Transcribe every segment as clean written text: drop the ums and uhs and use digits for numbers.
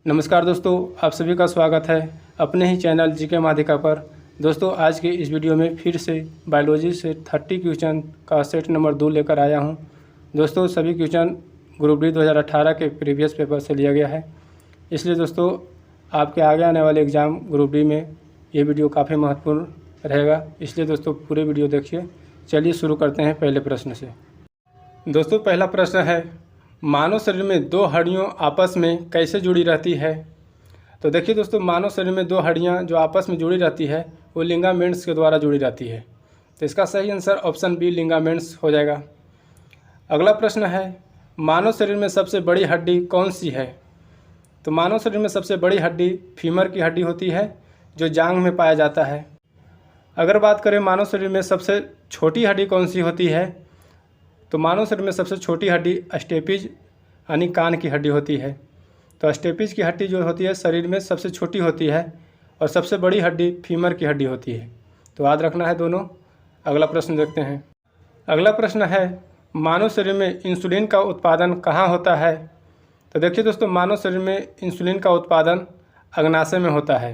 नमस्कार दोस्तों, आप सभी का स्वागत है अपने ही चैनल जीके माध्यिका पर। दोस्तों, आज के इस वीडियो में फिर से बायोलॉजी से 30 क्वेश्चन का सेट नंबर 2 लेकर आया हूं। दोस्तों, सभी क्वेश्चन ग्रुप डी 2018 के प्रीवियस पेपर से लिया गया है, इसलिए दोस्तों आपके आगे आने वाले एग्ज़ाम ग्रुप डी में ये वीडियो काफ़ी महत्वपूर्ण रहेगा, इसलिए दोस्तों पूरे वीडियो देखिए। चलिए शुरू करते हैं पहले प्रश्न से। दोस्तों, पहला प्रश्न है, मानव शरीर में दो हड्डियाँ आपस में कैसे जुड़ी रहती है? तो देखिए दोस्तों, मानव शरीर में दो हड्डियाँ जो आपस में जुड़ी रहती है वो लिगामेंट्स के द्वारा जुड़ी रहती है। तो इसका सही आंसर ऑप्शन बी लिगामेंट्स हो जाएगा। अगला प्रश्न है, मानव शरीर में सबसे बड़ी हड्डी कौन सी है? तो मानव शरीर में सबसे बड़ी हड्डी फीमर की हड्डी होती है जो जांघ में पाया जाता है। अगर बात करें मानव शरीर में सबसे छोटी हड्डी कौन सी होती है, तो मानव शरीर में सबसे छोटी हड्डी स्टेपिज यानी कान की हड्डी होती है। तो स्टेपिज की हड्डी जो होती है शरीर में सबसे छोटी होती है और सबसे बड़ी हड्डी फीमर की हड्डी होती है। तो याद रखना है दोनों। अगला प्रश्न देखते हैं। अगला प्रश्न है, मानव शरीर में इंसुलिन का उत्पादन कहाँ होता है? तो देखिए दोस्तों, मानव शरीर में इंसुलिन का उत्पादन अग्नाशय में होता है।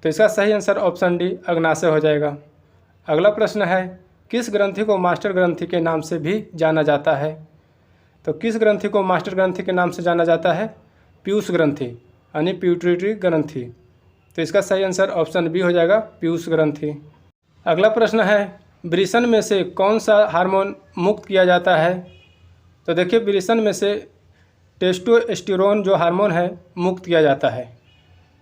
तो इसका सही आंसर ऑप्शन डी अग्नाशय हो जाएगा। अगला प्रश्न है, किस ग्रंथि को मास्टर ग्रंथि के नाम से भी जाना जाता है? तो किस ग्रंथि को मास्टर ग्रंथि के नाम से जाना जाता है? पीयूष ग्रंथि यानी पिट्यूटरी ग्रंथि। तो इसका सही आंसर ऑप्शन बी हो जाएगा, पीयूष ग्रंथि। अगला प्रश्न है, वृषण में से कौन सा हार्मोन मुक्त किया जाता है? तो देखिए, वृषण में से टेस्टोस्टेरोन जो हार्मोन है मुक्त किया जाता है।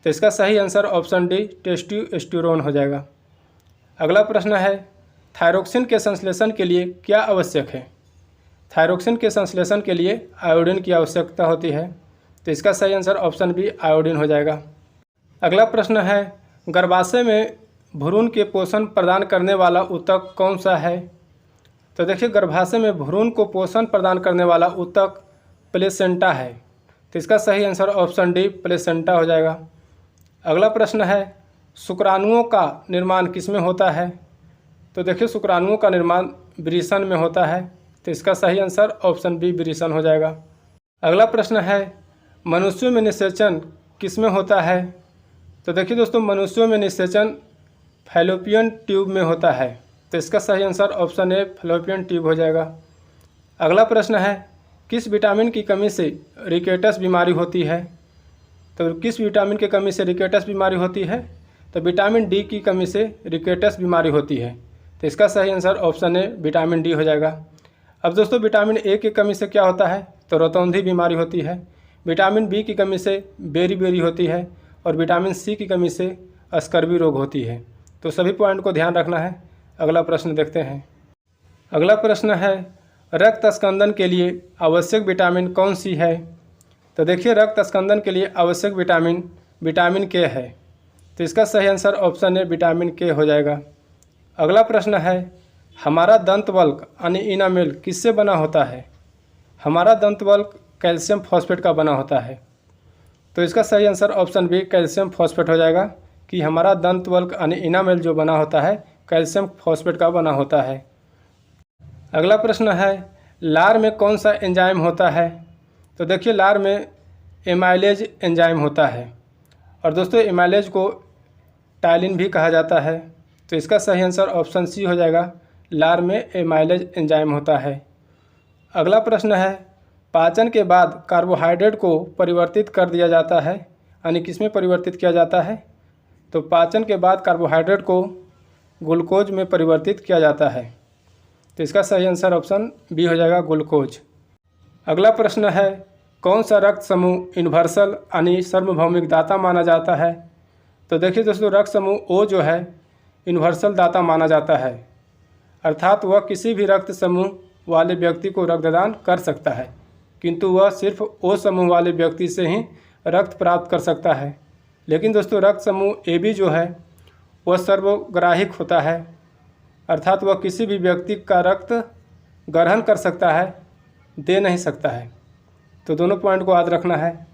तो इसका सही आंसर ऑप्शन डी टेस्टोस्टेरोन हो जाएगा। अगला प्रश्न है, थायरोक्सिन के संश्लेषण के लिए क्या आवश्यक है? थायरोक्सिन के संश्लेषण के लिए आयोडीन की आवश्यकता होती है। तो इसका सही आंसर ऑप्शन बी आयोडीन हो जाएगा। अगला प्रश्न है, गर्भाशय में भ्रूण के पोषण प्रदान करने वाला ऊतक कौन सा है? तो देखिए, गर्भाशय में भ्रूण को पोषण प्रदान करने वाला ऊतक प्लेसेंटा है। तो इसका सही आंसर ऑप्शन डी प्लेसेंटा हो जाएगा। अगला प्रश्न है, शुक्राणुओं का निर्माण किसमें होता है? तो देखिए, शुक्राणुओं का निर्माण वृषण में होता है। तो इसका सही आंसर ऑप्शन बी वृषण हो जाएगा। अगला प्रश्न है, मनुष्यों में निषेचन किसमें होता है? तो देखिए दोस्तों, मनुष्यों में निषेचन फैलोपियन ट्यूब में होता है। तो इसका सही answer option A fallopian tube हो जाएगा। अगला प्रश्न है, किस विटामिन की कमी से रिकेटस बीमारी होती है? तो किस विटामिन की कमी से रिकेटस बीमारी होती है? तो विटामिन डी की कमी से रिकेटस बीमारी होती है। तो इसका सही answer option A vitamin D हो जाएगा। अब दोस्तों, विटामिन ए की कमी से क्या होता है? तो रतौंधी बीमारी होती है। विटामिन बी की कमी से बेरी होती है और विटामिन सी की कमी से स्कर्वी रोग होती है। तो सभी पॉइंट को ध्यान रखना है। अगला प्रश्न देखते हैं। अगला प्रश्न है, रक्त स्कंदन के लिए आवश्यक विटामिन कौन सी है? तो देखिए, रक्त स्कंदन के लिए आवश्यक विटामिन के है। तो इसका सही आंसर ऑप्शन ए विटामिन के हो जाएगा। अगला प्रश्न है, हमारा दंतवल्क यानी इनामेल किससे बना होता है? हमारा दंतवल्क कैल्शियम फॉस्फेट का बना होता है। तो इसका सही answer option B calcium phosphate हो जाएगा कि हमारा दंतवल्क यानी इनामेल जो बना होता है कैल्शियम फॉस्फेट का बना होता है। अगला प्रश्न है, लार में कौन सा एंजाइम होता है? तो देखिए, लार में एमाइलेज एंजाइम होता है और दोस्तों एमाइलेज को टाइलिन भी कहा जाता है। तो इसका सही आंसर ऑप्शन सी हो जाएगा, लार में एमाइलेज एंजाइम होता है। अगला प्रश्न है, पाचन के बाद कार्बोहाइड्रेट को परिवर्तित कर दिया जाता है यानी किस में परिवर्तित किया जाता है? तो पाचन के बाद कार्बोहाइड्रेट को ग्लूकोज में परिवर्तित किया जाता है। तो इसका सही आंसर ऑप्शन बी हो जाएगा, ग्लूकोज। अगला प्रश्न है, कौन सा रक्त समूह यूनिवर्सल यानी सार्वभौमिक दाता माना जाता है? तो देखिए दोस्तों, रक्त समूह ओ जो है यूनिवर्सल दाता माना जाता है, अर्थात वह किसी भी रक्त समूह वाले व्यक्ति को रक्तदान कर सकता है, किंतु वह सिर्फ ओ समूह वाले व्यक्ति से ही रक्त प्राप्त कर सकता है। लेकिन दोस्तों, रक्त समूह ए बी जो है वह सर्वग्राहिक होता है, अर्थात वह किसी भी व्यक्ति का रक्त ग्रहण कर सकता है, दे नहीं सकता है। तो दोनों पॉइंट को याद रखना है।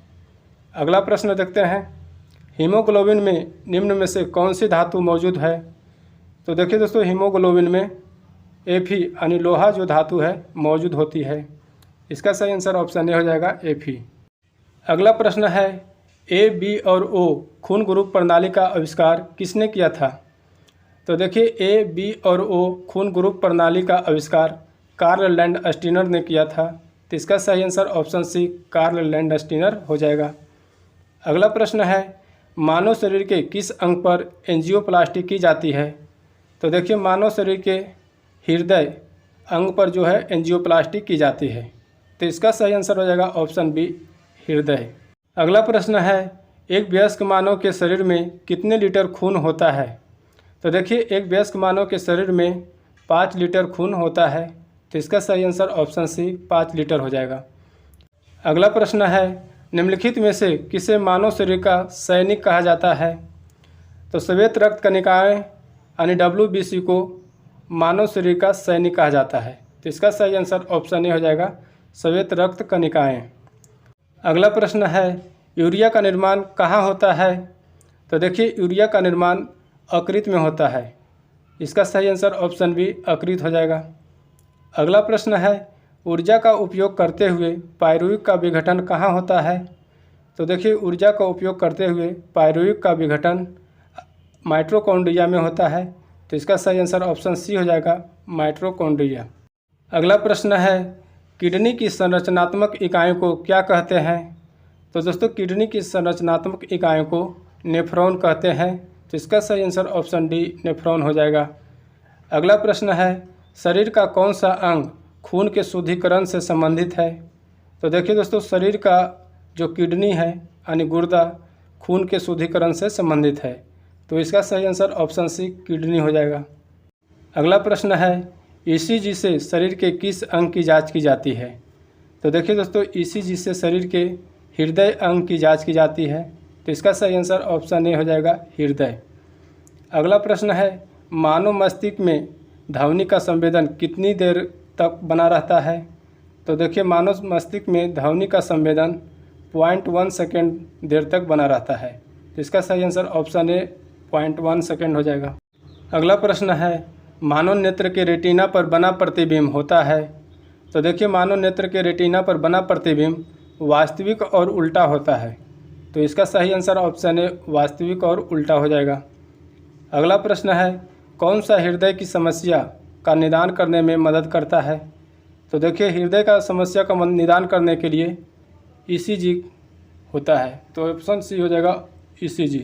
अगला प्रश्न देखते हैं, हीमोग्लोबिन में निम्न में से कौन सी धातु मौजूद है? तो देखिए दोस्तों, हीमोग्लोबिन में Fe यानी लोहा जो धातु है मौजूद होती है। इसका सही आंसर ऑप्शन ए हो जाएगा, Fe। अगला प्रश्न है, ए, बी और ओ खून ग्रुप प्रणाली का आविष्कार किसने किया था? तो देखिए ए, बी और ओ खून ग्रुप प्रणाली का आविष्कार कार्ल लैंडस्टीनर ने किया था। तो इसका सही answer option C Karl Landsteiner हो जाएगा। अगला प्रश्न है, मानव शरीर के किस अंग पर एंजियोप्लास्टी की जाती है? तो देखिए मानव शरीर के हृदय अंग पर जो है एंजियोप्लास्टी की जाती है। तो इसका सही आंसर हो जाएगा ऑप्शन बी हृदय। अगला प्रश्न है, एक वयस्क मानव के शरीर में कितने लीटर खून होता है? तो देखिए एक वयस्क मानव के शरीर में 5 लीटर खून होता है। तो इसका सही आंसर ऑप्शन सी 5 लीटर हो जाएगा। अगला प्रश्न है, निम्नलिखित में से किसे मानव शरीर का सैनिक कहा जाता है? तो श्वेत रक्त कणिकाएं यानी WBC को मानव शरीर का सैनिक कहा जाता है। तो इसका सही आंसर ऑप्शन ए हो जाएगा श्वेत रक्त कणिकाएं। अगला प्रश्न है, यूरिया का निर्माण कहाँ होता है? तो देखिए यूरिया का निर्माण यकृत में होता है। इसका सही आंसर ऑप्शन बी यकृत हो जाएगा। अगला प्रश्न है, ऊर्जा का उपयोग करते हुए पायरुविक का विघटन कहाँ होता है? तो देखिए ऊर्जा का उपयोग करते हुए पायरुविक का विघटन माइटोकॉन्ड्रिया में होता है। तो इसका सही आंसर ऑप्शन सी हो जाएगा माइटोकॉन्ड्रिया। अगला प्रश्न है, किडनी की संरचनात्मक इकाइयों को क्या कहते हैं? तो दोस्तों किडनी की संरचनात्मक इकाइयों को नेफ्रॉन कहते हैं। तो इसका सही आंसर ऑप्शन डी नेफ्रॉन हो जाएगा। अगला प्रश्न है, शरीर का कौन सा अंग खून के शुद्धिकरण से संबंधित है? तो देखिए दोस्तों शरीर का जो किडनी है यानी गुर्दा खून के शुद्धिकरण से संबंधित है। तो इसका सही आंसर ऑप्शन सी किडनी हो जाएगा। अगला प्रश्न है, ECG से शरीर के किस अंग की जांच की जाती है? तो देखिए दोस्तों ECG से शरीर के हृदय अंग की जांच की जाती है। तो इसका सही आंसर ऑप्शन ए हो जाएगा हृदय। अगला प्रश्न है, मानव मस्तिष्क में ध्वनि का संवेदन कितनी देर तक बना रहता है? तो देखिए मानव मस्तिष्क में ध्वनि का संवेदन 0.1 सेकेंड देर तक बना रहता है। तो इसका सही आंसर ऑप्शन ए 0.1 सेकेंड हो जाएगा। अगला प्रश्न है, मानव नेत्र के रेटिना पर बना प्रतिबिंब होता है? तो देखिए मानव नेत्र के रेटिना पर बना प्रतिबिंब वास्तविक और उल्टा होता है। तो इसका सही आंसर ऑप्शन ए वास्तविक और उल्टा हो जाएगा। अगला प्रश्न है, कौन सा हृदय की समस्या का निदान करने में मदद करता है? तो देखिए हृदय का समस्या का निदान करने के लिए ECG होता है। तो ऑप्शन सी हो जाएगा ECG।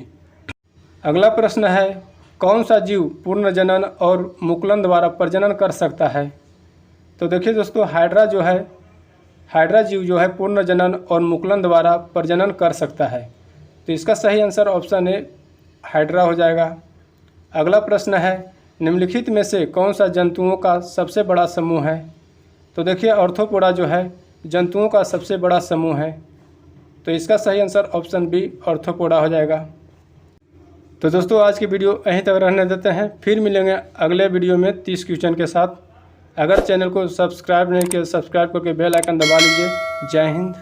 अगला प्रश्न है, कौन सा जीव पूर्ण जनन और मुकुलन द्वारा प्रजनन कर सकता है? तो देखिए दोस्तों हाइड्रा जीव जो है पूर्ण जनन और मुकुलन द्वारा प्रजनन कर सकता है। तो इसका सही आंसर ऑप्शन ए हाइड्रा हो जाएगा। अगला प्रश्न है, निम्नलिखित में से कौन सा जंतुओं का सबसे बड़ा समूह है? तो देखिए आर्थ्रोपोडा जो है जंतुओं का सबसे बड़ा समूह है। तो इसका सही आंसर ऑप्शन बी आर्थ्रोपोडा हो जाएगा। तो दोस्तों आज की वीडियो यहीं तक रहने देते हैं, फिर मिलेंगे अगले वीडियो में 30 क्वेश्चन के साथ। अगर चैनल को सब्सक्राइब नहीं किया सब्सक्राइब करके बेल आइकन दबा लीजिए। जय हिंद।